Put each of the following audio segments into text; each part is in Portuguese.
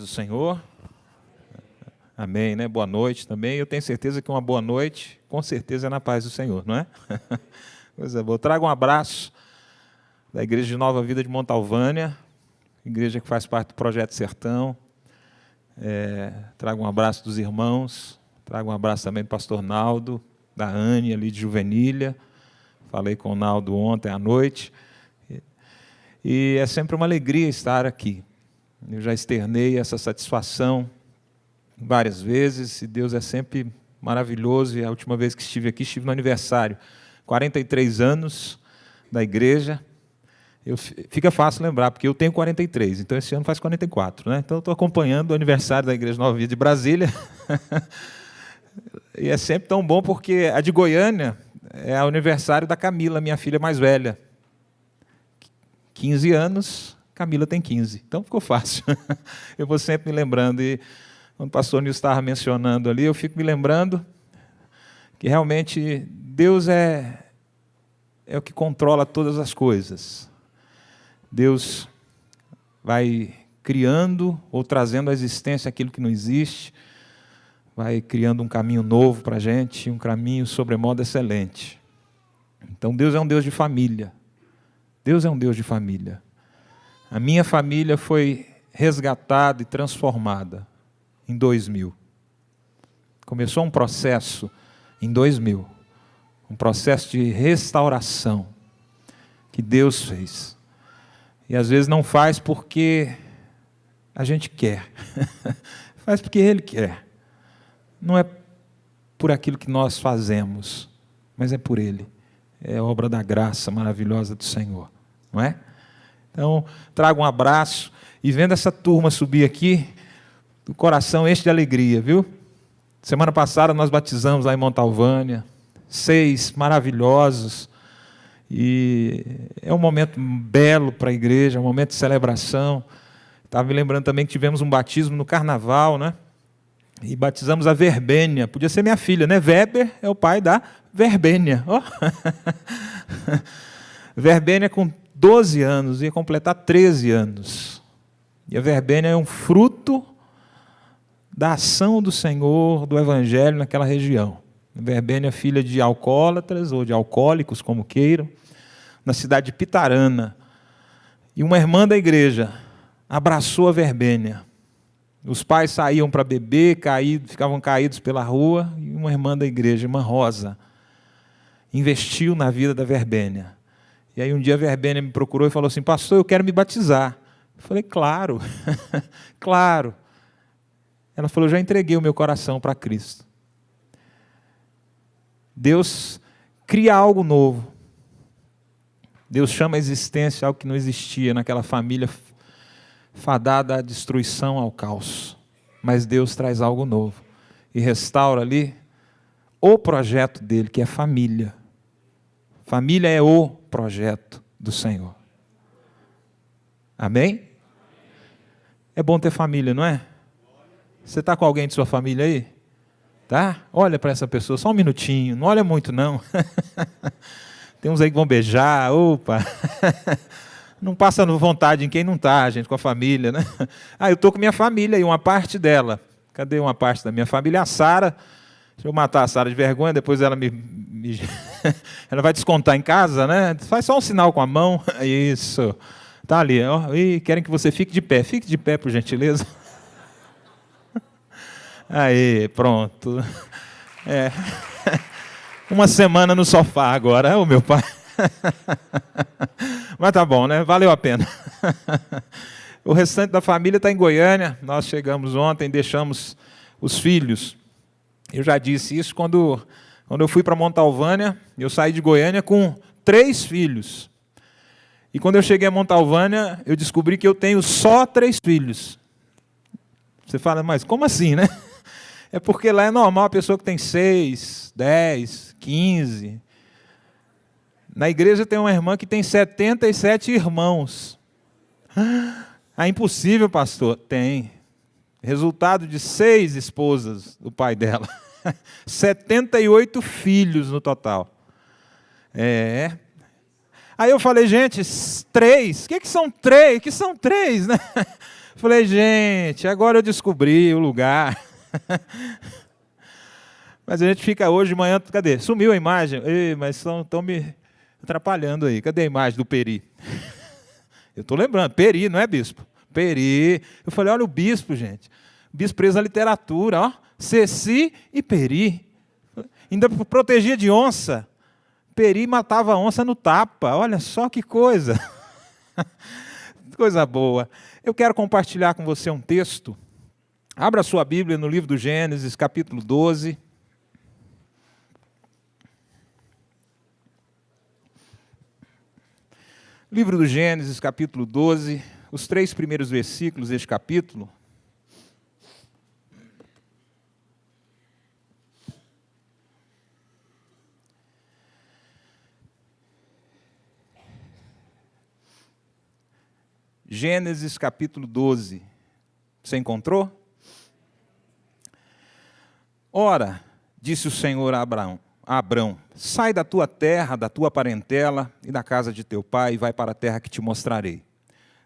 do Senhor. Amém, né? Boa noite também. Eu tenho certeza que uma boa noite, com certeza, é na paz do Senhor, não é? Pois é, trago um abraço da Igreja de Nova Vida de Montalvânia, igreja que faz parte do Projeto Sertão. Trago um abraço dos irmãos, trago um abraço também do pastor Naldo, da Anne, ali de Juvenília. Falei com o Naldo ontem à noite. E é sempre uma alegria estar aqui. Eu já externei essa satisfação várias vezes, e Deus é sempre maravilhoso. E a última vez que estive aqui, estive no aniversário, 43 anos da igreja. Fica fácil lembrar, porque eu tenho 43, então esse ano faz 44, né? Então eu estou acompanhando o aniversário da Igreja Nova Vida de Brasília. E é sempre tão bom, porque a de Goiânia é o aniversário da Camila, minha filha mais velha. 15 anos, Camila tem 15, então ficou fácil. Eu vou sempre me lembrando, e quando o pastor Nilson estava mencionando ali, eu fico me lembrando que realmente Deus é o que controla todas as coisas. Deus vai criando ou trazendo à existência aquilo que não existe, vai criando um caminho novo para a gente, um caminho sobremodo excelente. Então Deus é um Deus de família. Deus é um Deus de família. A minha família foi resgatada e transformada em 2000. Começou um processo em 2000, um processo de restauração que Deus fez. E às vezes não faz porque a gente quer, faz porque Ele quer. Não é por aquilo que nós fazemos, mas é por Ele. É obra da graça maravilhosa do Senhor, não é? Então, trago um abraço, e vendo essa turma subir aqui, o coração enche de alegria, viu? Semana passada nós batizamos lá em Montalvânia, 6 maravilhosos, e é um momento belo para a igreja, um momento de celebração. Estava me lembrando também que tivemos um batismo no carnaval, né? E batizamos a Verbênia, podia ser minha filha, né? Weber é o pai da Verbênia. Oh. Verbênia com 12 anos, ia completar 13 anos. E a Verbênia é um fruto da ação do Senhor, do Evangelho naquela região. A Verbênia é filha de alcoólatras, ou de alcoólicos, como queiram, na cidade de Pitarana. E uma irmã da igreja abraçou a Verbênia. Os pais saíam para beber, ficavam caídos pela rua, e uma irmã da igreja, irmã Rosa, investiu na vida da Verbênia. E aí um dia a Verbênia me procurou e falou assim: pastor, eu quero me batizar. Eu falei: claro, claro. Ela falou: já entreguei o meu coração para Cristo. Deus cria algo novo. Deus chama a existência algo que não existia naquela família fadada à destruição, ao caos. Mas Deus traz algo novo e restaura ali o projeto dele, que é família. Família é o projeto do Senhor. Amém? É bom ter família, não é? Você está com alguém de sua família aí? Tá? Olha para essa pessoa, só um minutinho, não olha muito não. Tem uns aí que vão beijar, opa. Não passa vontade em quem não está, gente, com a família, né? Eu estou com minha família e uma parte dela. Cadê uma parte da minha família? A Sara. Deixa eu matar a Sara de vergonha, depois ela ela vai descontar em casa, né? Faz só um sinal com a mão. Isso. Está ali. Ó. E querem que você fique de pé. Fique de pé, por gentileza. Aí, pronto. Uma semana no sofá agora, o meu pai. Mas tá bom, né? Valeu a pena. O restante da família está em Goiânia. Nós chegamos ontem, deixamos os filhos. Eu já disse isso quando eu fui para Montalvânia. Eu saí de Goiânia com 3 filhos. E quando eu cheguei a Montalvânia, eu descobri que eu tenho só 3 filhos. Você fala, mas como assim, né? É porque lá é normal a pessoa que tem 6, 10, 15. Na igreja tem uma irmã que tem 77 irmãos. É impossível, pastor? Tem. Resultado de 6 esposas do pai dela. 78 filhos no total. Aí eu falei, gente, 3? O que são 3? O que são 3, né? Falei, gente, agora eu descobri o lugar. Mas a gente fica hoje de manhã, cadê? Sumiu a imagem. Ei, mas estão me atrapalhando aí. Cadê a imagem do Peri? Eu estou lembrando, Peri, não é bispo? Peri. Eu falei, olha o bispo, gente. O bispo preso à literatura, ó. Ceci e Peri. Ainda protegia de onça. Peri matava a onça no tapa. Olha só que coisa. Coisa boa. Eu quero compartilhar com você um texto. Abra sua Bíblia no livro do Gênesis, capítulo 12. Livro do Gênesis, capítulo 12, os 3 primeiros versículos deste capítulo. Gênesis, capítulo 12. Você encontrou? Ora, disse o Senhor a Abrão, sai da tua terra, da tua parentela e da casa de teu pai, e vai para a terra que te mostrarei.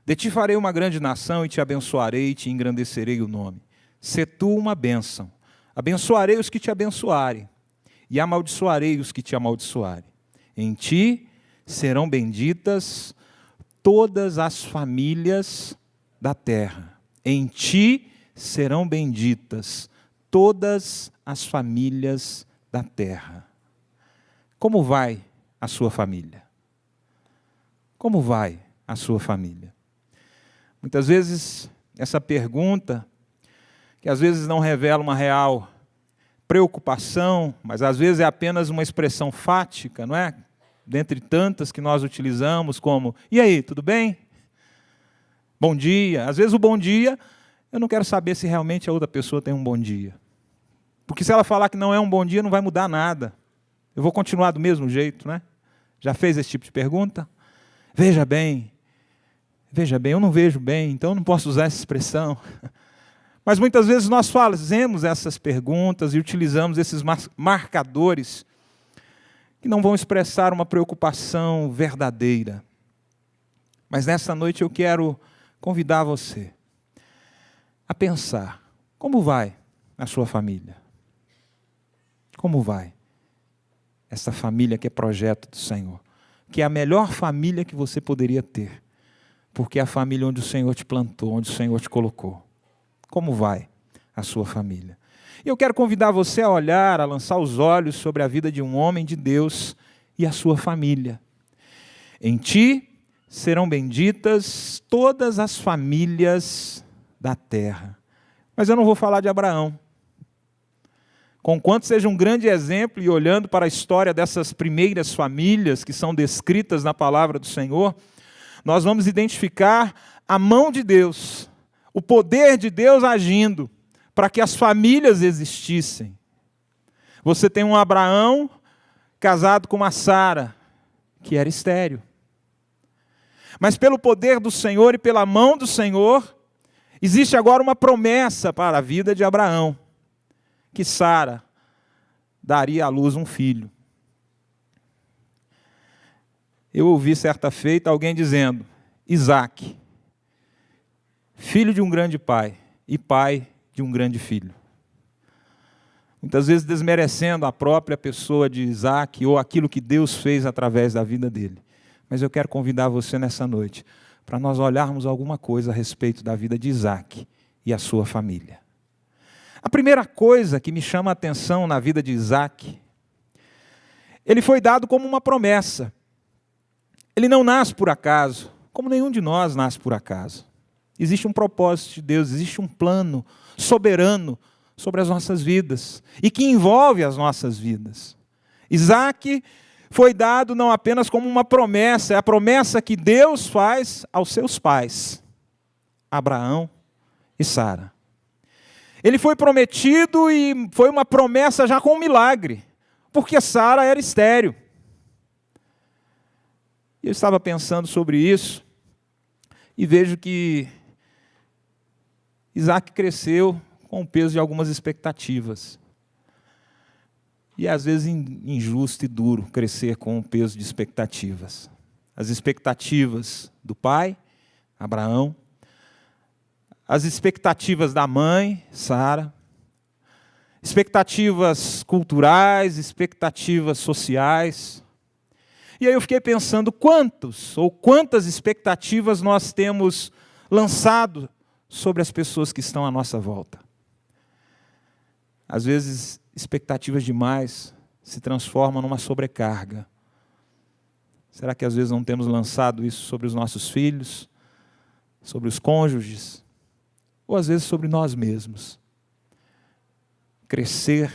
De ti farei uma grande nação, e te abençoarei, e te engrandecerei o nome. Sê tu uma bênção. Abençoarei os que te abençoarem, e amaldiçoarei os que te amaldiçoarem. Em ti serão benditas todas as famílias da terra. Em ti serão benditas todas as famílias da terra. Como vai a sua família? Como vai a sua família? Muitas vezes, essa pergunta, que às vezes não revela uma real preocupação, mas às vezes é apenas uma expressão fática, não é? Dentre tantas que nós utilizamos, como, e aí, tudo bem? Bom dia. Às vezes o bom dia, eu não quero saber se realmente a outra pessoa tem um bom dia. Porque se ela falar que não é um bom dia, não vai mudar nada. Eu vou continuar do mesmo jeito, né? Já fez esse tipo de pergunta? Veja bem, eu não vejo bem, então eu não posso usar essa expressão. Mas muitas vezes nós fazemos essas perguntas e utilizamos esses marcadores que não vão expressar uma preocupação verdadeira. Mas nessa noite eu quero convidar você a pensar, como vai a sua família? Como vai essa família que é projeto do Senhor? Que é a melhor família que você poderia ter, porque é a família onde o Senhor te plantou, onde o Senhor te colocou. Como vai a sua família? E eu quero convidar você a olhar, a lançar os olhos sobre a vida de um homem de Deus e a sua família. Em ti serão benditas todas as famílias da terra. Mas eu não vou falar de Abraão. Conquanto seja um grande exemplo, e olhando para a história dessas primeiras famílias que são descritas na palavra do Senhor, nós vamos identificar a mão de Deus, o poder de Deus agindo para que as famílias existissem. Você tem um Abraão casado com uma Sara, que era estéril. Mas pelo poder do Senhor e pela mão do Senhor, existe agora uma promessa para a vida de Abraão, que Sara daria à luz um filho. Eu ouvi certa feita alguém dizendo, Isaac, filho de um grande pai e pai de um grande filho. Muitas vezes desmerecendo a própria pessoa de Isaac ou aquilo que Deus fez através da vida dele. Mas eu quero convidar você nessa noite para nós olharmos alguma coisa a respeito da vida de Isaac e a sua família. A primeira coisa que me chama a atenção na vida de Isaac, ele foi dado como uma promessa. Ele não nasce por acaso, como nenhum de nós nasce por acaso. Existe um propósito de Deus, existe um plano soberano sobre as nossas vidas e que envolve as nossas vidas. Isaac foi dado não apenas como uma promessa, é a promessa que Deus faz aos seus pais, Abraão e Sara. Ele foi prometido e foi uma promessa já com um milagre, porque Sara era estéril. Eu estava pensando sobre isso e vejo que Isaac cresceu com o peso de algumas expectativas. E às vezes injusto e duro crescer com o peso de expectativas. As expectativas do pai, Abraão, as expectativas da mãe, Sara, expectativas culturais, expectativas sociais. E aí eu fiquei pensando quantas expectativas nós temos lançado sobre as pessoas que estão à nossa volta. Às vezes, expectativas demais se transformam numa sobrecarga. Será que às vezes não temos lançado isso sobre os nossos filhos, sobre os cônjuges, ou às vezes sobre nós mesmos? Crescer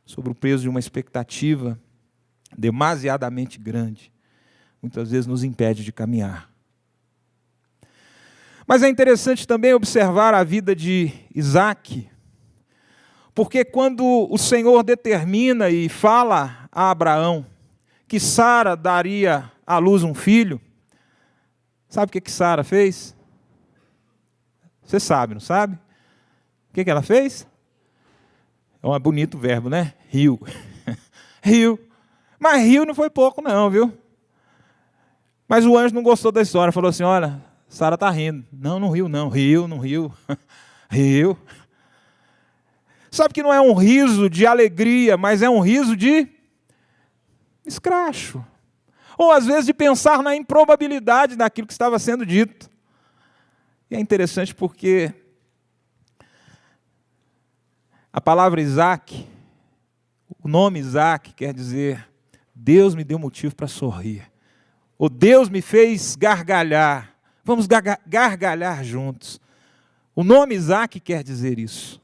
sobre o peso de uma expectativa demasiadamente grande, muitas vezes nos impede de caminhar. Mas é interessante também observar a vida de Isaque, porque quando o Senhor determina e fala a Abraão que Sara daria à luz um filho, sabe o que Sara fez? Você sabe, não sabe? O que ela fez? É um bonito verbo, né? Riu. Riu. Mas riu não foi pouco não, viu? Mas o anjo não gostou da história, falou assim, olha, Sara está rindo. Não riu não. Riu, não riu. Riu. Sabe que não é um riso de alegria, mas é um riso de escracho. Ou às vezes de pensar na improbabilidade daquilo que estava sendo dito. E é interessante porque a palavra Isaac, o nome Isaac quer dizer Deus me deu motivo para sorrir. Ou Deus me fez gargalhar. Vamos gargalhar juntos. O nome Isaac quer dizer isso.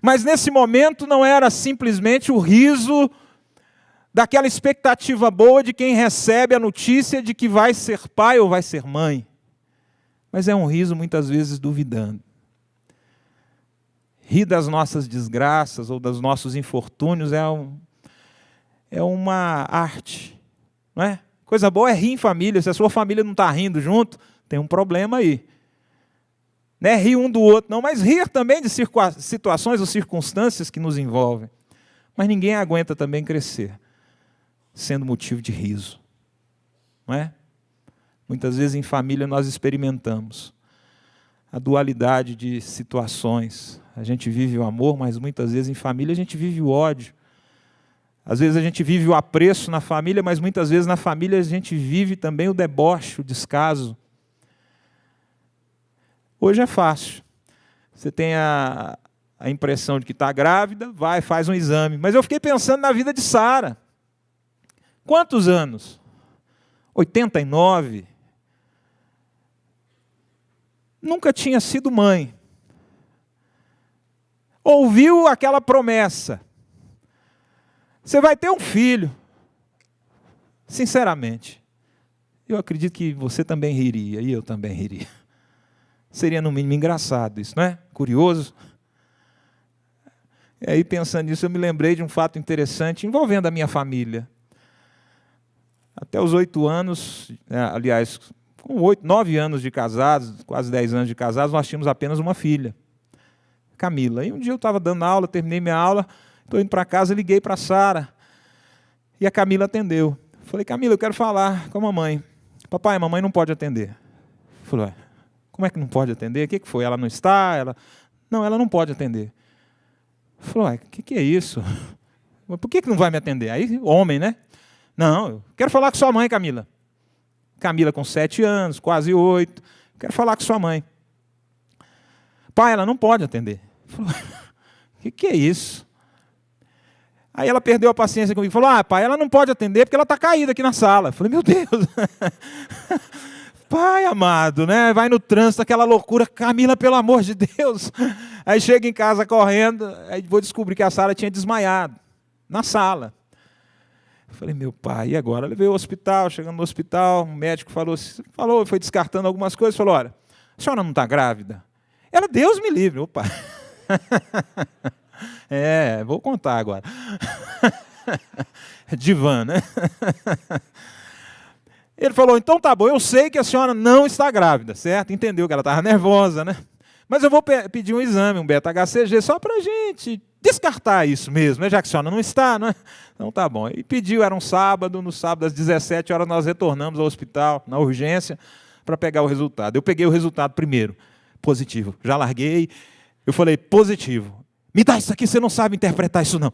Mas nesse momento não era simplesmente o riso daquela expectativa boa de quem recebe a notícia de que vai ser pai ou vai ser mãe. Mas é um riso muitas vezes duvidando. Rir das nossas desgraças ou dos nossos infortúnios é uma arte, não é? Coisa boa é rir em família. Se a sua família não está rindo junto, tem um problema aí. Não é rir um do outro, não, mas rir também de situações ou circunstâncias que nos envolvem. Mas ninguém aguenta também crescer sendo motivo de riso, não é? Muitas vezes em família nós experimentamos a dualidade de situações. A gente vive o amor, mas muitas vezes em família a gente vive o ódio. Às vezes a gente vive o apreço na família, mas muitas vezes na família a gente vive também o deboche, o descaso. Hoje é fácil. Você tem a impressão de que está grávida, vai, faz um exame. Mas eu fiquei pensando na vida de Sara. Quantos anos? 89. Nunca tinha sido mãe. Ouviu aquela promessa. Você vai ter um filho. Sinceramente, eu acredito que você também riria, e eu também riria. Seria no mínimo engraçado isso, não é? Curioso. E aí, pensando nisso, eu me lembrei de um fato interessante envolvendo a minha família. Até os 8 anos, aliás, com 9 anos de casados, quase 10 anos de casados, nós tínhamos apenas uma filha, Camila. E um dia eu estava dando aula, terminei minha aula, estou indo para casa, liguei para a Sara, e a Camila atendeu. Falei, Camila, eu quero falar com a mamãe. Papai, a mamãe não pode atender. Falei, como é que não pode atender? O que foi? Ela não está? Não, ela não pode atender. Falei, o que é isso? Por que não vai me atender? Aí, homem, né? Não, eu quero falar com sua mãe, Camila. Camila com 7 anos, quase 8. Quero falar com sua mãe. Pai, ela não pode atender. Falei, o que é isso? Aí ela perdeu a paciência comigo. Falou, pai, ela não pode atender porque ela está caída aqui na sala. Falei, meu Deus. Pai amado, né? Vai no trânsito, aquela loucura. Camila, pelo amor de Deus. Aí chega em casa correndo, aí vou descobrir que a Sara tinha desmaiado na sala. Falei, meu pai, e agora? Levei ao hospital, chegando no hospital, o médico falou, foi descartando algumas coisas, falou, olha, a senhora não está grávida? Ela, Deus me livre. Opa. Vou contar agora. Divã, né? Ele falou, então tá bom, eu sei que a senhora não está grávida, certo? Entendeu que ela estava nervosa, né? Mas eu vou pedir um exame, um beta-HCG, só para a gente descartar isso mesmo, né? Já que a senhora não está, né? Então tá bom. E pediu, era um sábado, no sábado às 17 horas nós retornamos ao hospital, na urgência, para pegar o resultado. Eu peguei o resultado primeiro. Positivo. Já larguei, eu falei, positivo. Me dá isso aqui, você não sabe interpretar isso não.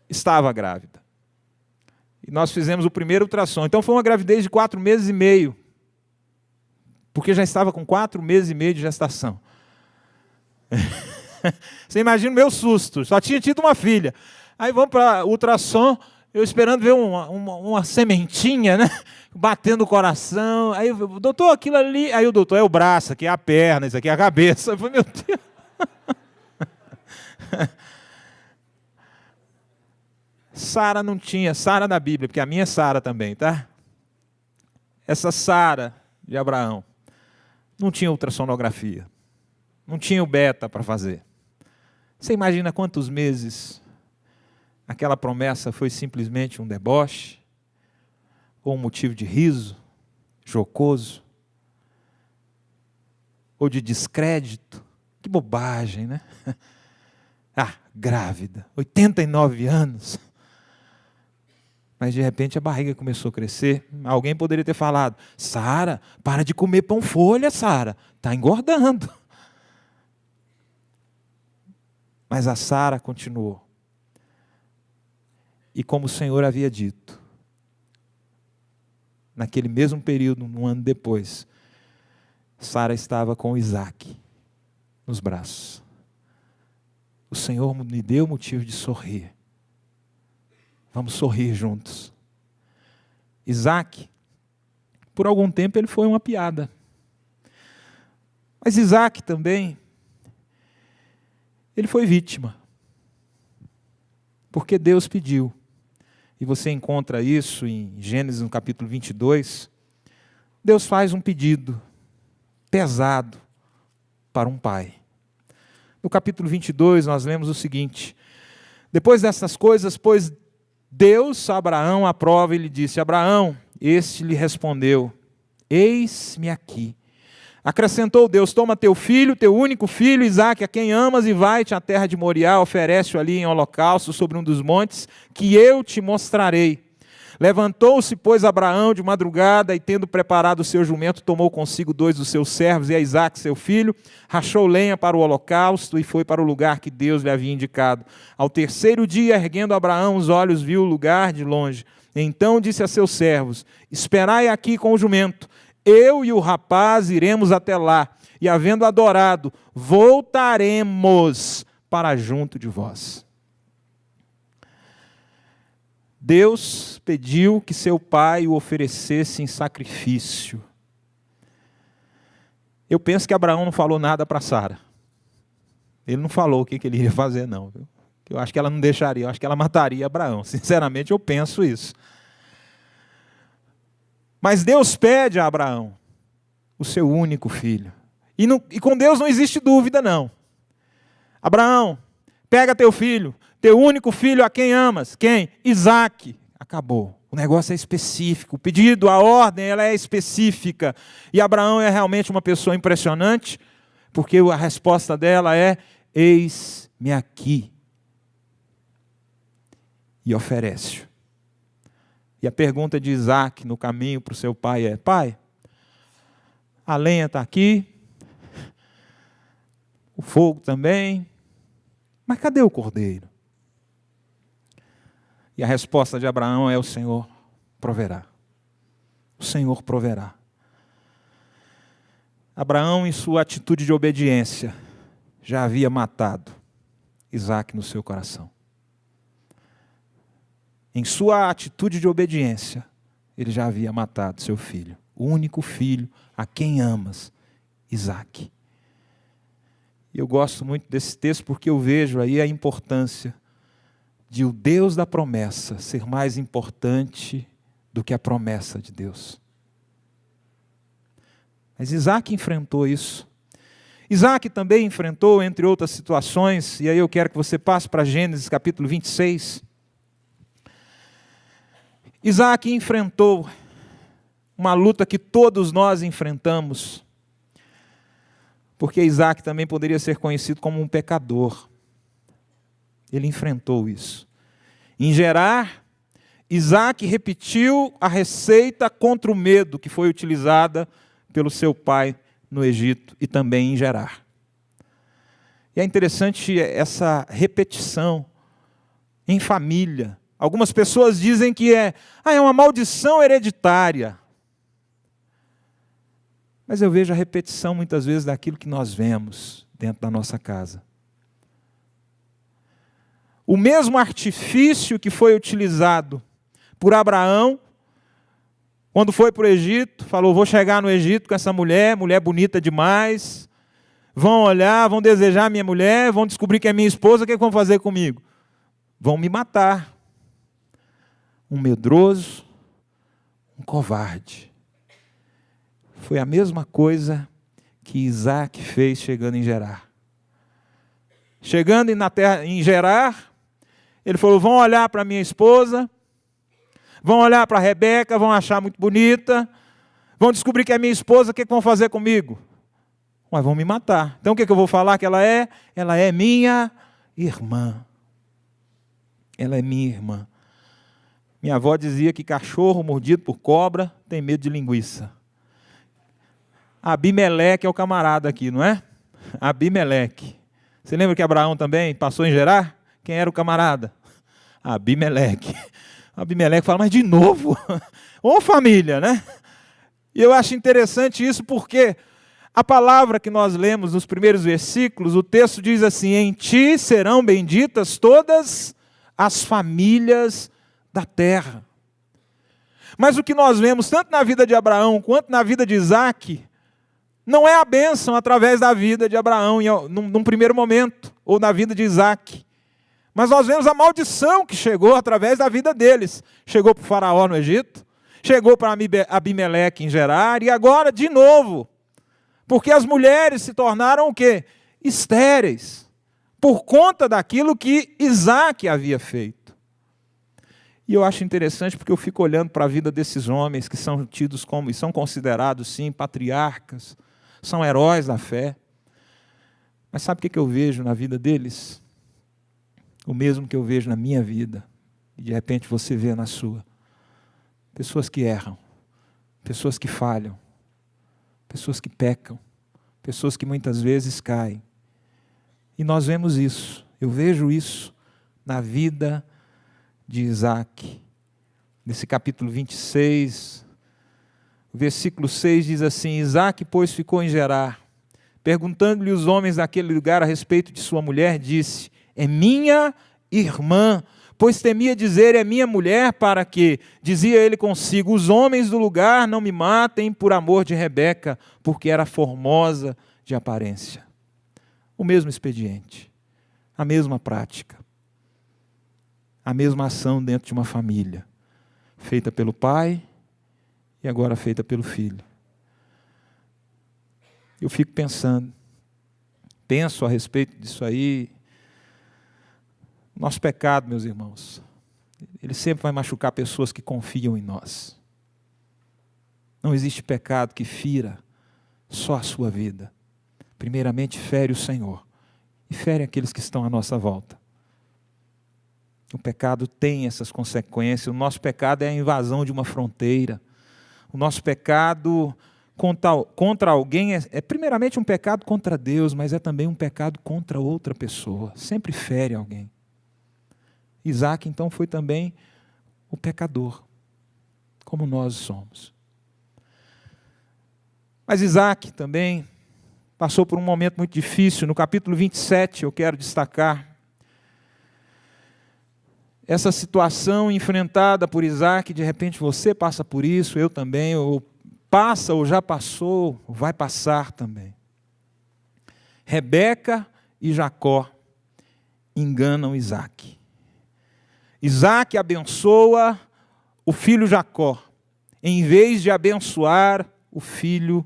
Estava grávida. E nós fizemos o primeiro ultrassom. Então foi uma gravidez de 4 meses e meio. Porque já estava com 4 meses e meio de gestação. Você imagina o meu susto. Só tinha tido uma filha. Aí vamos para o ultrassom, eu esperando ver uma sementinha, né? Batendo o coração. Aí, doutor, aquilo ali. Aí o doutor, é o braço, aqui é a perna, isso aqui é a cabeça. Eu falei, meu Deus. Sara não tinha, Sara da Bíblia, porque a minha é Sara também, tá? Essa Sara de Abraão não tinha ultrassonografia, não tinha o beta para fazer. Você imagina quantos meses aquela promessa foi simplesmente um deboche, ou um motivo de riso, jocoso, ou de descrédito? Que bobagem, né? Ah, grávida, 89 anos. Mas de repente a barriga começou a crescer. Alguém poderia ter falado, Sara, para de comer pão folha, Sara, está engordando. Mas a Sara continuou. E como o Senhor havia dito, naquele mesmo período, um ano depois, Sara estava com Isaac nos braços. O Senhor me deu motivo de sorrir. Vamos sorrir juntos. Isaac, por algum tempo ele foi uma piada. Mas Isaac também, ele foi vítima. Porque Deus pediu. E você encontra isso em Gênesis no capítulo 22. Deus faz um pedido pesado para um pai. No capítulo 22 nós lemos o seguinte: depois dessas coisas, pois Deus a Abraão à prova e lhe disse, Abraão, este lhe respondeu, eis-me aqui. Acrescentou Deus, toma teu filho, teu único filho, Isaque, a quem amas, e vai-te à terra de Moriá, oferece-o ali em holocausto sobre um dos montes, que eu te mostrarei. Levantou-se, pois, Abraão de madrugada, e tendo preparado o seu jumento, tomou consigo 2 dos seus servos e a Isaque, seu filho, rachou lenha para o holocausto e foi para o lugar que Deus lhe havia indicado. Ao 3º dia, erguendo Abraão os olhos, viu o lugar de longe. Então disse a seus servos, esperai aqui com o jumento, eu e o rapaz iremos até lá, e havendo adorado, voltaremos para junto de vós. Deus pediu que seu pai o oferecesse em sacrifício. Eu penso que Abraão não falou nada para Sara. Ele não falou o que ele iria fazer, não. Viu? Eu acho que ela não deixaria, eu acho que ela mataria Abraão. Sinceramente, eu penso isso. Mas Deus pede a Abraão o seu único filho. E com Deus não existe dúvida, não. Abraão, pega teu filho, teu único filho a quem amas. Quem? Isaque. Acabou. O negócio é específico. O pedido, a ordem, ela é específica. E Abraão é realmente uma pessoa impressionante, porque a resposta dela é, eis-me aqui. E oferece. E a pergunta de Isaque no caminho para o seu pai é, pai, a lenha está aqui, o fogo também, mas cadê o cordeiro? E a resposta de Abraão é, o Senhor proverá. O Senhor proverá. Abraão, em sua atitude de obediência, já havia matado Isaque no seu coração. Em sua atitude de obediência, ele já havia matado seu filho, o único filho a quem amas, Isaque. E eu gosto muito desse texto porque eu vejo aí a importância de o Deus da promessa ser mais importante do que a promessa de Deus. Mas Isaque enfrentou isso. Isaque também enfrentou, entre outras situações, e aí eu quero que você passe para Gênesis capítulo 26. Isaque enfrentou uma luta que todos nós enfrentamos, porque Isaque também poderia ser conhecido como um pecador. Ele enfrentou isso. Em Gerar, Isaac repetiu a receita contra o medo que foi utilizada pelo seu pai no Egito e também em Gerar. E é interessante essa repetição em família. Algumas pessoas dizem que é uma maldição hereditária. Mas eu vejo a repetição muitas vezes daquilo que nós vemos dentro da nossa casa. O mesmo artifício que foi utilizado por Abraão, quando foi para o Egito, falou, vou chegar no Egito com essa mulher bonita demais, vão olhar, vão desejar a minha mulher, vão descobrir que é minha esposa, o que vão fazer comigo? Vão me matar. Um medroso, um covarde. Foi a mesma coisa que Isaac fez chegando em Gerar. Chegando em Gerar, ele falou, vão olhar para minha esposa, vão olhar para Rebeca, vão achar muito bonita, vão descobrir que é minha esposa, o que vão fazer comigo? Mas vão me matar. Então o que eu vou falar que ela é? Ela é minha irmã. Ela é minha irmã. Minha avó dizia que cachorro mordido por cobra tem medo de linguiça. Abimeleque é o camarada aqui, não é? Abimeleque. Você lembra que Abraão também passou em Gerar? Quem era o camarada? Abimeleque. Abimeleque fala, mas de novo? Ô família, né? E eu acho interessante isso porque a palavra que nós lemos nos primeiros versículos, o texto diz assim, em ti serão benditas todas as famílias da terra. Mas o que nós vemos, tanto na vida de Abraão quanto na vida de Isaac, não é a bênção através da vida de Abraão, num primeiro momento, ou na vida de Isaac. Mas nós vemos a maldição que chegou através da vida deles. Chegou para o faraó no Egito, chegou para Abimeleque em Gerar, e agora de novo. Porque as mulheres se tornaram o quê? Estéreis. Por conta daquilo que Isaac havia feito. E eu acho interessante porque eu fico olhando para a vida desses homens que são tidos como, e são considerados sim, patriarcas, são heróis da fé. Mas sabe o que eu vejo na vida deles? O mesmo que eu vejo na minha vida, e de repente você vê na sua. Pessoas que erram, pessoas que falham, pessoas que pecam, pessoas que muitas vezes caem. E nós vemos isso, eu vejo isso na vida de Isaac. Nesse capítulo 26, o versículo 6 diz assim, Isaac, pois, ficou em Gerar. Perguntando-lhe os homens daquele lugar a respeito de sua mulher, disse, é minha irmã, pois temia dizer, é minha mulher, para que, dizia ele consigo, os homens do lugar não me matem por amor de Rebeca, porque era formosa de aparência. O mesmo expediente, a mesma prática, a mesma ação dentro de uma família, feita pelo pai e agora feita pelo filho. Eu fico penso a respeito disso aí. Nosso pecado, meus irmãos, ele sempre vai machucar pessoas que confiam em nós. Não existe pecado que fira só a sua vida. Primeiramente fere o Senhor e fere aqueles que estão à nossa volta. O pecado tem essas consequências. O nosso pecado é a invasão de uma fronteira. O nosso pecado contra alguém é primeiramente um pecado contra Deus, mas é também um pecado contra outra pessoa. Sempre fere alguém. Isaac, então, foi também o pecador, como nós somos. Mas Isaac também passou por um momento muito difícil. No capítulo 27, eu quero destacar essa situação enfrentada por Isaac. De repente você passa por isso, eu também, ou passa, ou já passou, ou vai passar também. Rebeca e Jacó enganam Isaac. Isaac abençoa o filho Jacó, em vez de abençoar o filho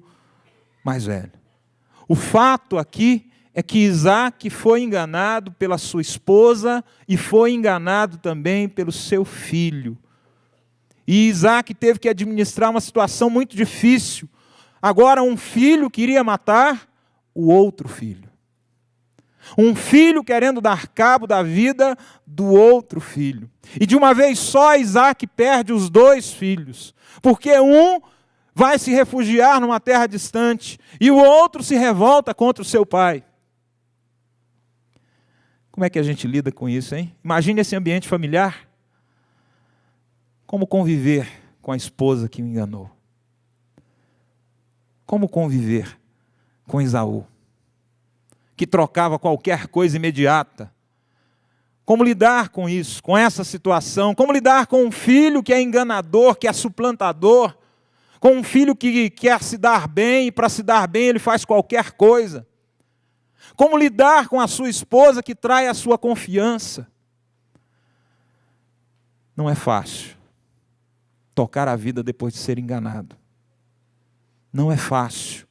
mais velho. O fato aqui é que Isaac foi enganado pela sua esposa e foi enganado também pelo seu filho. E Isaac teve que administrar uma situação muito difícil. Agora um filho queria matar o outro filho. Um filho querendo dar cabo da vida do outro filho. E de uma vez só Isaac perde os 2 filhos, porque um vai se refugiar numa terra distante e o outro se revolta contra o seu pai. Como é que a gente lida com isso, hein? Imagine esse ambiente familiar. Como conviver com a esposa que o enganou? Como conviver com Esaú, que trocava qualquer coisa imediata? Como lidar com isso, com essa situação? Como lidar com um filho que é enganador, que é suplantador? Com um filho que quer se dar bem, e para se dar bem ele faz qualquer coisa? Como lidar com a sua esposa que trai a sua confiança? Não é fácil tocar a vida depois de ser enganado. Não é fácil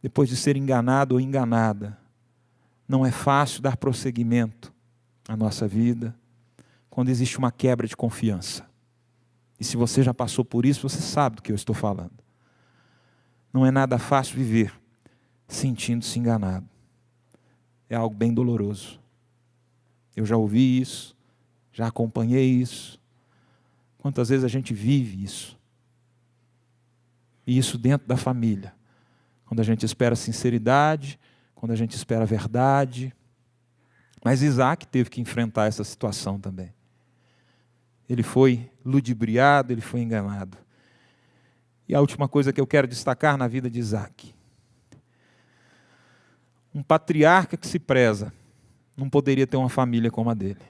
depois de ser enganado ou enganada. Não é fácil dar prosseguimento à nossa vida quando existe uma quebra de confiança. E se você já passou por isso, você sabe do que eu estou falando. Não é nada fácil viver sentindo-se enganado. É algo bem doloroso. Eu já ouvi isso, já acompanhei isso. Quantas vezes a gente vive isso? E isso dentro da família. Quando a gente espera sinceridade, quando a gente espera verdade. Mas Isaac teve que enfrentar essa situação também. Ele foi ludibriado, ele foi enganado. E a última coisa que eu quero destacar na vida de Isaac. Um patriarca que se preza não poderia ter uma família como a dele.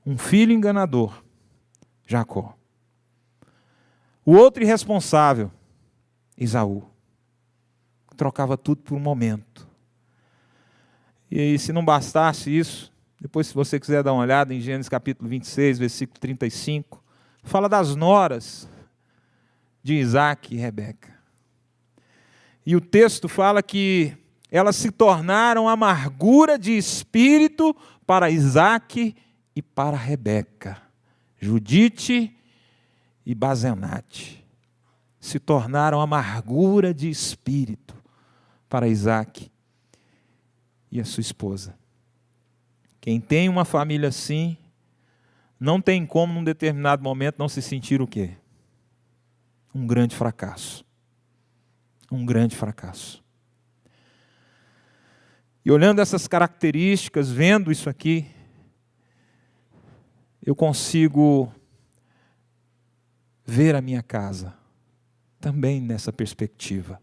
Um filho enganador, Jacó. O outro irresponsável, Esaú. Trocava tudo por um momento. E aí, se não bastasse isso, depois se você quiser dar uma olhada em Gênesis capítulo 26, versículo 35, fala das noras de Isaac e Rebeca. E o texto fala que elas se tornaram amargura de espírito para Isaac e para Rebeca. Judite e Bazenate se tornaram amargura de espírito para Isaac e a sua esposa. Quem tem uma família assim, não tem como num determinado momento não se sentir o quê? Um grande fracasso. Um grande fracasso. E olhando essas características, vendo isso aqui, eu consigo ver a minha casa também nessa perspectiva.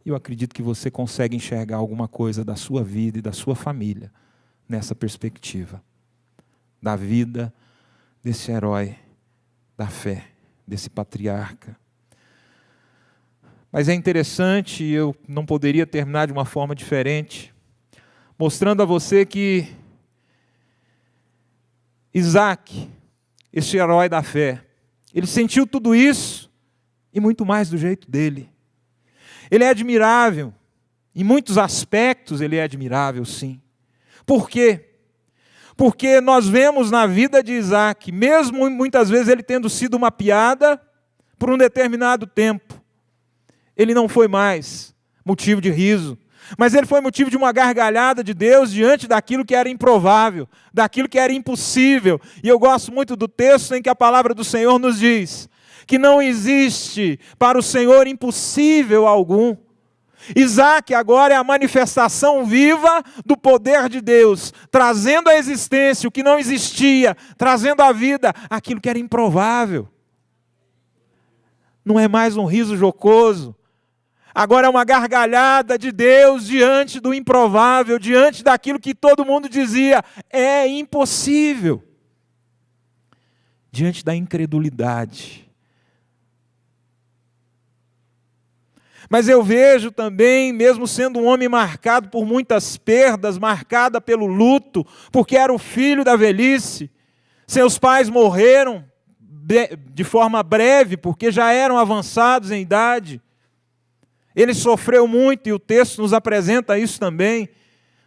Eu acredito que você consegue enxergar alguma coisa da sua vida e da sua família nessa perspectiva. Da vida desse herói da fé, desse patriarca. Mas é interessante, eu não poderia terminar de uma forma diferente, mostrando a você que Isaac, esse herói da fé, ele sentiu tudo isso e muito mais do jeito dele. Ele é admirável, em muitos aspectos ele é admirável, sim. Por quê? Porque nós vemos na vida de Isaac, mesmo muitas vezes ele tendo sido uma piada por um determinado tempo, ele não foi mais motivo de riso, mas ele foi motivo de uma gargalhada de Deus diante daquilo que era improvável, daquilo que era impossível. E eu gosto muito do texto em que a palavra do Senhor nos diz que não existe para o Senhor impossível algum. Isaac agora é a manifestação viva do poder de Deus, trazendo à existência o que não existia, trazendo à vida aquilo que era improvável. Não é mais um riso jocoso, agora é uma gargalhada de Deus diante do improvável, diante daquilo que todo mundo dizia, é impossível. Diante da incredulidade. Mas eu vejo também, mesmo sendo um homem marcado por muitas perdas, marcada pelo luto, porque era o filho da velhice, seus pais morreram de forma breve, porque já eram avançados em idade. Ele sofreu muito e o texto nos apresenta isso também.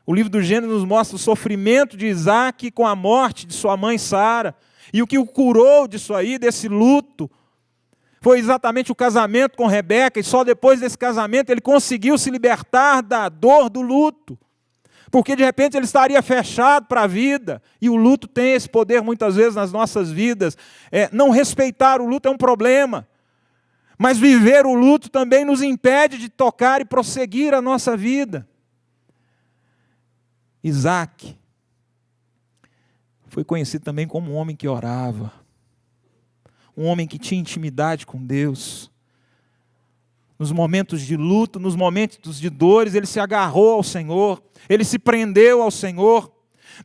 O livro do Gênesis nos mostra o sofrimento de Isaac com a morte de sua mãe Sara. E o que o curou disso aí, desse luto, Foi exatamente o casamento com Rebeca, e só depois desse casamento ele conseguiu se libertar da dor do luto. Porque de repente ele estaria fechado para a vida, e o luto tem esse poder muitas vezes nas nossas vidas. Não respeitar o luto é um problema, mas viver o luto também nos impede de tocar e prosseguir a nossa vida. Isaac foi conhecido também como um homem que orava, um homem que tinha intimidade com Deus. Nos momentos de luto, nos momentos de dores, ele se agarrou ao Senhor, ele se prendeu ao Senhor,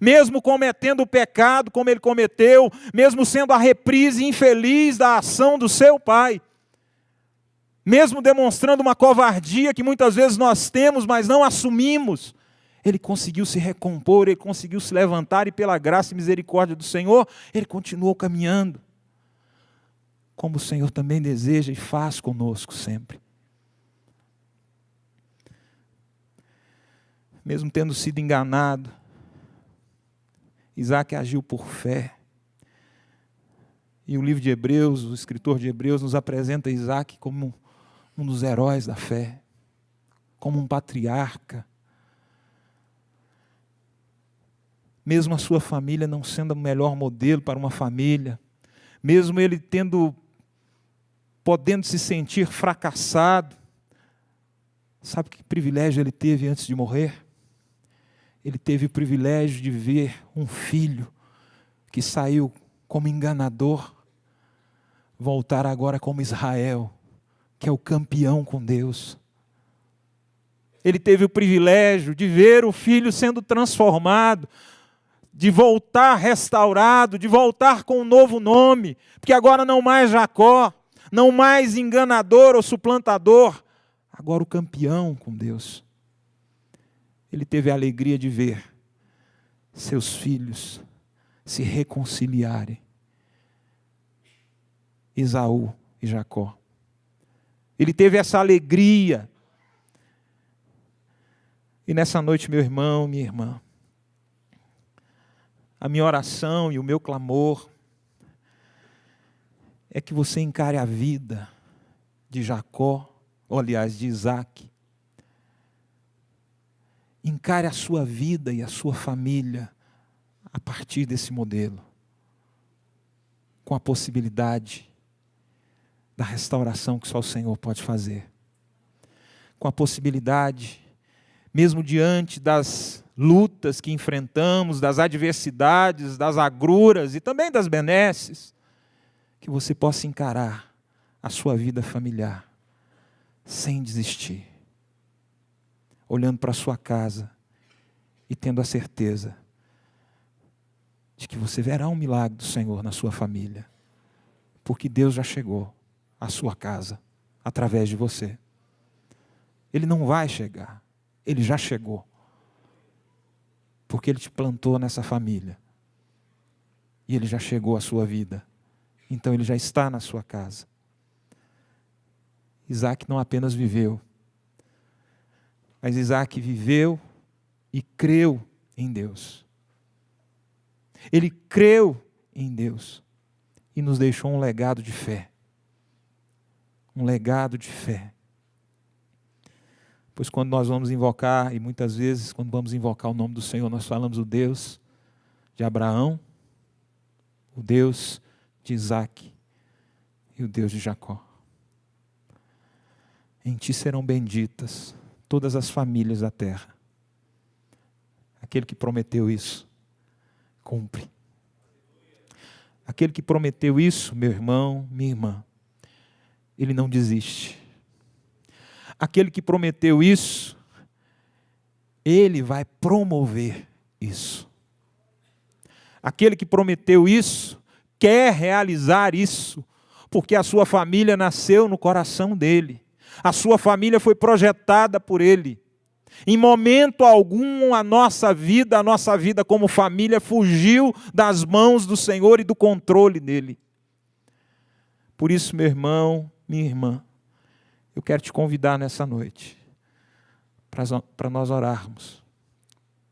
mesmo cometendo o pecado como ele cometeu, mesmo sendo a reprise infeliz da ação do seu pai, mesmo demonstrando uma covardia que muitas vezes nós temos, mas não assumimos, ele conseguiu se recompor, ele conseguiu se levantar, e pela graça e misericórdia do Senhor, ele continuou caminhando, como o Senhor também deseja e faz conosco sempre. Mesmo tendo sido enganado, Isaac agiu por fé. E o livro de Hebreus, o escritor de Hebreus, nos apresenta Isaac como um dos heróis da fé, como um patriarca. Mesmo a sua família não sendo o melhor modelo para uma família, mesmo ele podendo se sentir fracassado, sabe que privilégio ele teve antes de morrer? Ele teve o privilégio de ver um filho que saiu como enganador, voltar agora como Israel, que é o campeão com Deus. Ele teve o privilégio de ver o filho sendo transformado, de voltar restaurado, de voltar com um novo nome, porque agora não mais Jacó, não mais enganador ou suplantador, agora o campeão com Deus. Ele teve a alegria de ver seus filhos se reconciliarem, Esaú e Jacó. Ele teve essa alegria. E nessa noite, meu irmão, minha irmã, a minha oração e o meu clamor é que você encare a vida de Jacó, ou aliás, de Isaac. Encare a sua vida e a sua família a partir desse modelo, com a possibilidade da restauração que só o Senhor pode fazer, com a possibilidade, mesmo diante das lutas que enfrentamos, das adversidades, das agruras e também das benesses, que você possa encarar a sua vida familiar sem desistir, olhando para a sua casa e tendo a certeza de que você verá um milagre do Senhor na sua família, porque Deus já chegou à sua casa através de você. Ele não vai chegar, Ele já chegou, porque Ele te plantou nessa família, e Ele já chegou à sua vida, então Ele já está na sua casa. Isaac não apenas viveu, mas Isaac viveu e creu em Deus. Ele creu em Deus e nos deixou um legado de fé. Um legado de fé. Pois quando nós vamos invocar, e muitas vezes quando vamos invocar o nome do Senhor, nós falamos o Deus de Abraão, o Deus de Isaac e o Deus de Jacó. Em ti serão benditas todas as famílias da terra. Aquele que prometeu isso, cumpre. Aquele que prometeu isso, meu irmão, minha irmã, ele não desiste. Aquele que prometeu isso, ele vai promover isso. Aquele que prometeu isso, quer realizar isso, porque a sua família nasceu no coração dele. A sua família foi projetada por Ele. Em momento algum a nossa vida como família fugiu das mãos do Senhor e do controle dEle. Por isso, meu irmão, minha irmã, eu quero te convidar nessa noite para nós orarmos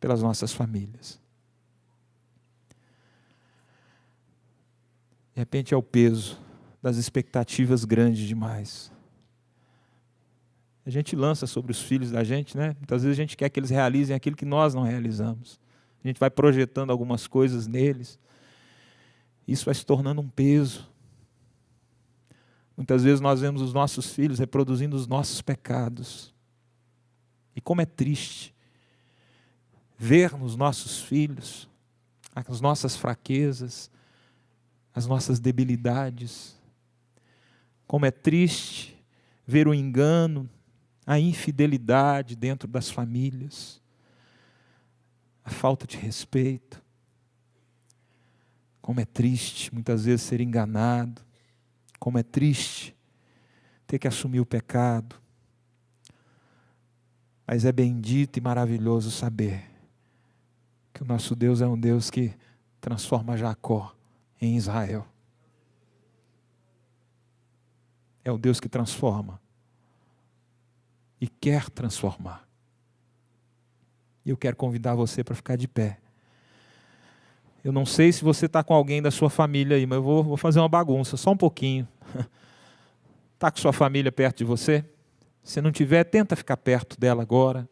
pelas nossas famílias. De repente é o peso das expectativas grandes demais. A gente lança sobre os filhos da gente, né? Muitas vezes a gente quer que eles realizem aquilo que nós não realizamos. A gente vai projetando algumas coisas neles. Isso vai se tornando um peso. Muitas vezes nós vemos os nossos filhos reproduzindo os nossos pecados. E como é triste ver nos nossos filhos as nossas fraquezas, as nossas debilidades. Como é triste ver o engano, a infidelidade dentro das famílias, a falta de respeito. Como é triste muitas vezes ser enganado, como é triste ter que assumir o pecado. Mas é bendito e maravilhoso saber que o nosso Deus é um Deus que transforma Jacó em Israel. É o Deus que transforma e quer transformar. E eu quero convidar você para ficar de pé. Eu não sei se você está com alguém da sua família aí, mas eu vou fazer uma bagunça, só um pouquinho. Está com sua família perto de você? Se não tiver, tenta ficar perto dela agora.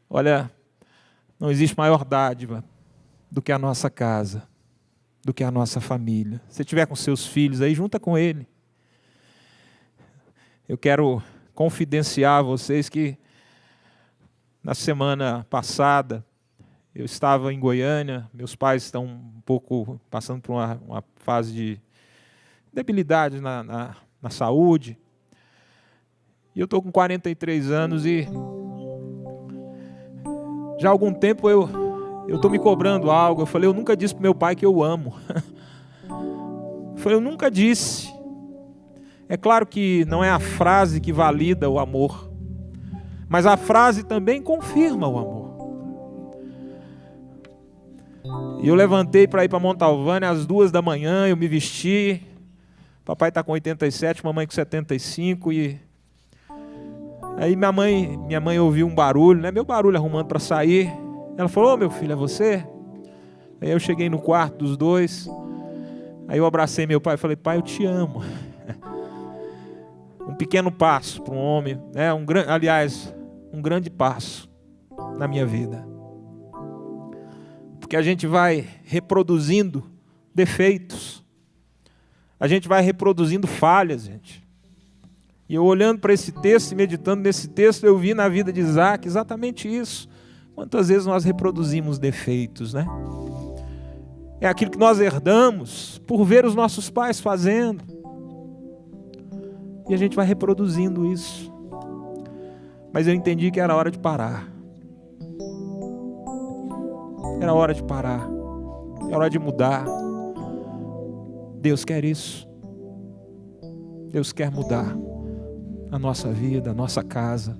Olha, não existe maior dádiva do que a nossa casa, do que a nossa família. Se estiver com seus filhos aí, junta com ele. Eu quero confidenciar a vocês que na semana passada eu estava em Goiânia, meus pais estão um pouco passando por uma fase de debilidade na saúde. E eu estou com 43 anos e já há algum tempo eu estou me cobrando algo. Eu falei, eu nunca disse para meu pai que eu amo. Eu falei, eu nunca disse. É claro que não é a frase que valida o amor, mas a frase também confirma o amor. E eu levantei para ir para Montalvânia às 2h, eu me vesti. Papai está com 87, mamãe com 75 e aí minha mãe ouviu um barulho, né? Meu barulho arrumando para sair. Ela falou, meu filho, é você? Aí eu cheguei no quarto dos dois. Aí eu abracei meu pai e falei, pai, eu te amo. Um pequeno passo para um homem, né? Um grande passo na minha vida. Porque a gente vai reproduzindo defeitos. A gente vai reproduzindo falhas, gente. E eu olhando para esse texto e meditando nesse texto, eu vi na vida de Isaac exatamente isso. Quantas vezes nós reproduzimos defeitos, né? É aquilo que nós herdamos por ver os nossos pais fazendo. E a gente vai reproduzindo isso. Mas eu entendi que era hora de parar. Era hora de parar. Era hora de mudar. Deus quer isso. Deus quer mudar a nossa vida, a nossa casa.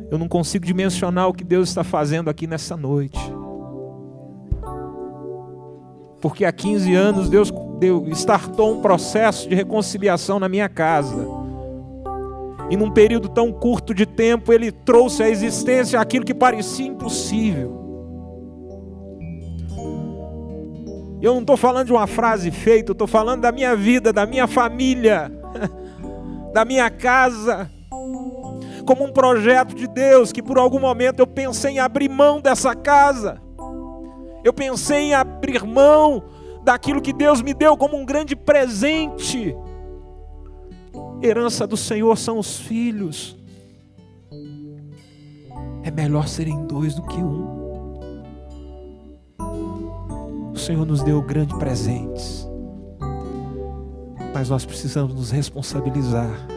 Eu não consigo dimensionar o que Deus está fazendo aqui nessa noite. Porque há 15 anos Deus startou um processo de reconciliação na minha casa. E num período tão curto de tempo, Ele trouxe à existência aquilo que parecia impossível. Eu não estou falando de uma frase feita, eu estou falando da minha vida, da minha família, da minha casa, como um projeto de Deus, que por algum momento eu pensei em abrir mão dessa casa, eu pensei em abrir mão daquilo que Deus me deu como um grande presente. Herança do Senhor são os filhos. É melhor serem 2 do que 1. O Senhor nos deu grandes presentes, mas nós precisamos nos responsabilizar.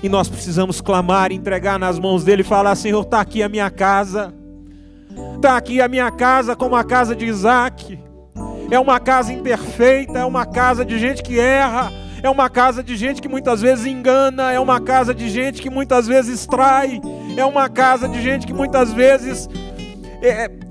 E nós precisamos clamar, entregar nas mãos dEle e falar, Senhor, está aqui a minha casa. Está aqui a minha casa como a casa de Isaac. É uma casa imperfeita, é uma casa de gente que erra, é uma casa de gente que muitas vezes engana, é uma casa de gente que muitas vezes trai, é uma casa de gente que muitas vezes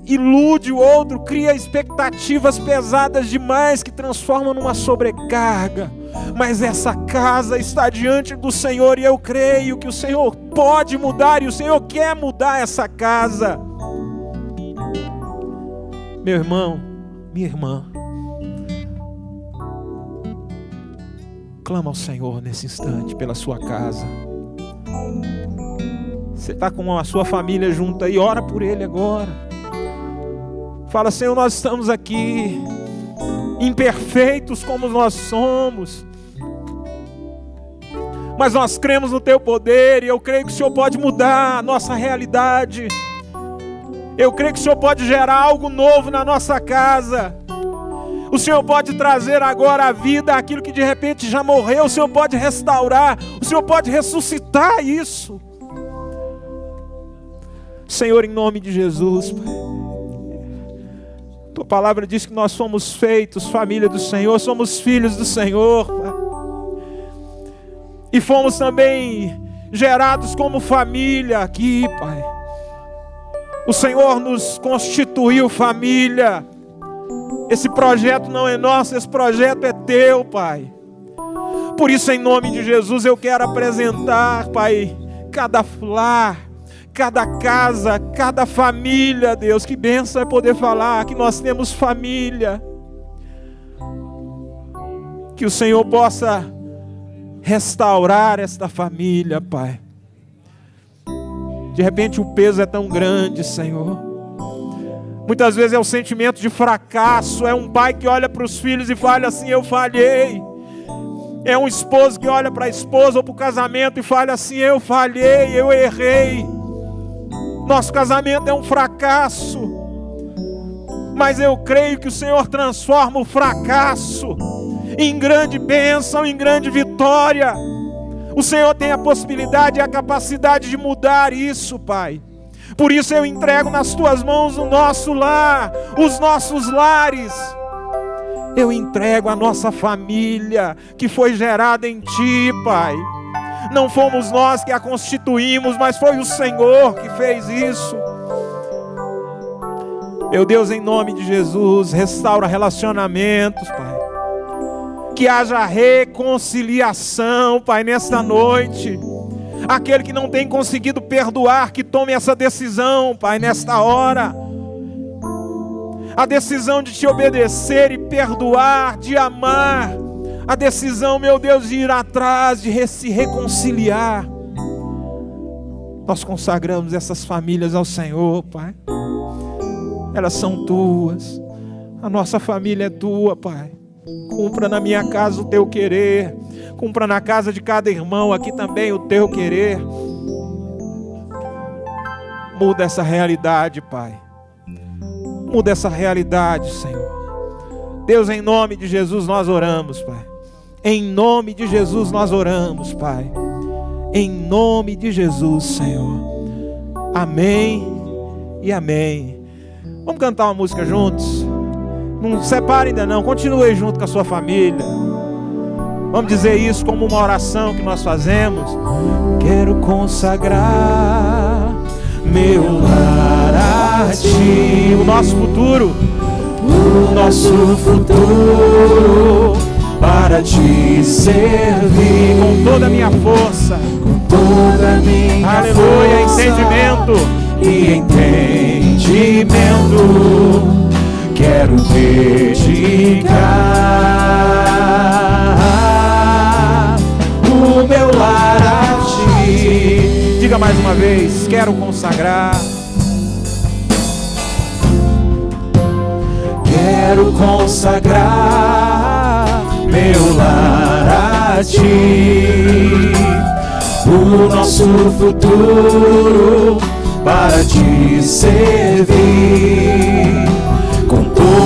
ilude o outro, cria expectativas pesadas demais que transformam numa sobrecarga. Mas essa casa está diante do Senhor e eu creio que o Senhor pode mudar e o Senhor quer mudar essa casa. Meu irmão, minha irmã, clama ao Senhor nesse instante pela sua casa. Você está com a sua família junto aí, ora por ele agora. Fala: Senhor, nós estamos aqui, imperfeitos como nós somos, mas nós cremos no teu poder, e eu creio que o Senhor pode mudar a nossa realidade. Eu creio que o Senhor pode gerar algo novo na nossa casa. O Senhor pode trazer agora à vida aquilo que de repente já morreu. O Senhor pode restaurar, o Senhor pode ressuscitar isso. Senhor, em nome de Jesus, Pai, tua palavra diz que nós somos feitos família do Senhor, somos filhos do Senhor, Pai. E fomos também gerados como família aqui, Pai. O Senhor nos constituiu família. Esse projeto não é nosso, esse projeto é teu, Pai. Por isso, em nome de Jesus, eu quero apresentar, Pai, cada lar, cada casa, cada família, Deus. Que bênção é poder falar que nós temos família. Que o Senhor possa restaurar esta família, Pai. De repente o peso é tão grande, Senhor. Muitas vezes é o sentimento de fracasso. É um pai que olha para os filhos e fala assim: eu falhei. É um esposo que olha para a esposa ou para o casamento e fala assim: eu falhei, eu errei. Nosso casamento é um fracasso. Mas eu creio que o Senhor transforma o fracasso em grande bênção, em grande vitória. O Senhor tem a possibilidade e a capacidade de mudar isso, Pai. Por isso eu entrego nas tuas mãos o nosso lar, os nossos lares. Eu entrego a nossa família que foi gerada em Ti, Pai. Não fomos nós que a constituímos, mas foi o Senhor que fez isso. Meu Deus, em nome de Jesus, restaura relacionamentos, Pai. Que haja reconciliação, Pai, nesta noite. Aquele que não tem conseguido perdoar, que tome essa decisão, Pai, nesta hora. A decisão de Te obedecer e perdoar, de amar. A decisão, meu Deus, de ir atrás, de se reconciliar. Nós consagramos essas famílias ao Senhor, Pai. Elas são Tuas. A nossa família é Tua, Pai. Cumpra na minha casa o Teu querer. Cumpra na casa de cada irmão aqui também o Teu querer. Muda essa realidade, Pai. Muda essa realidade, Senhor. Deus, em nome de Jesus nós oramos, Pai. Em nome de Jesus nós oramos, Pai. Em nome de Jesus, Senhor. Amém e amém. Vamos cantar uma música juntos? Não separe ainda não, continue junto com a sua família. Vamos dizer isso como uma oração que nós fazemos. Quero consagrar meu lar a Ti. O nosso futuro para Te servir com toda a minha força, com toda a minha aleluia, força, entendimento e entendimento. Quero dedicar o meu lar a Ti. Diga mais uma vez: quero consagrar. Quero consagrar meu lar a Ti. O nosso futuro para Te servir.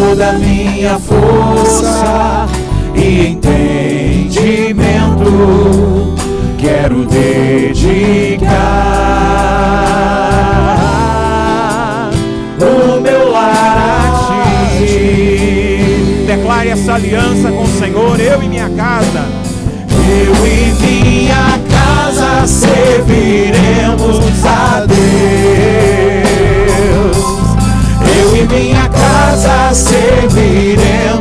Toda a minha força e entendimento quero dedicar o meu lar a Ti. Declare essa aliança com o Senhor. Eu e minha casa, eu e minha casa serviremos a Deus. Eu e minha casa serviremos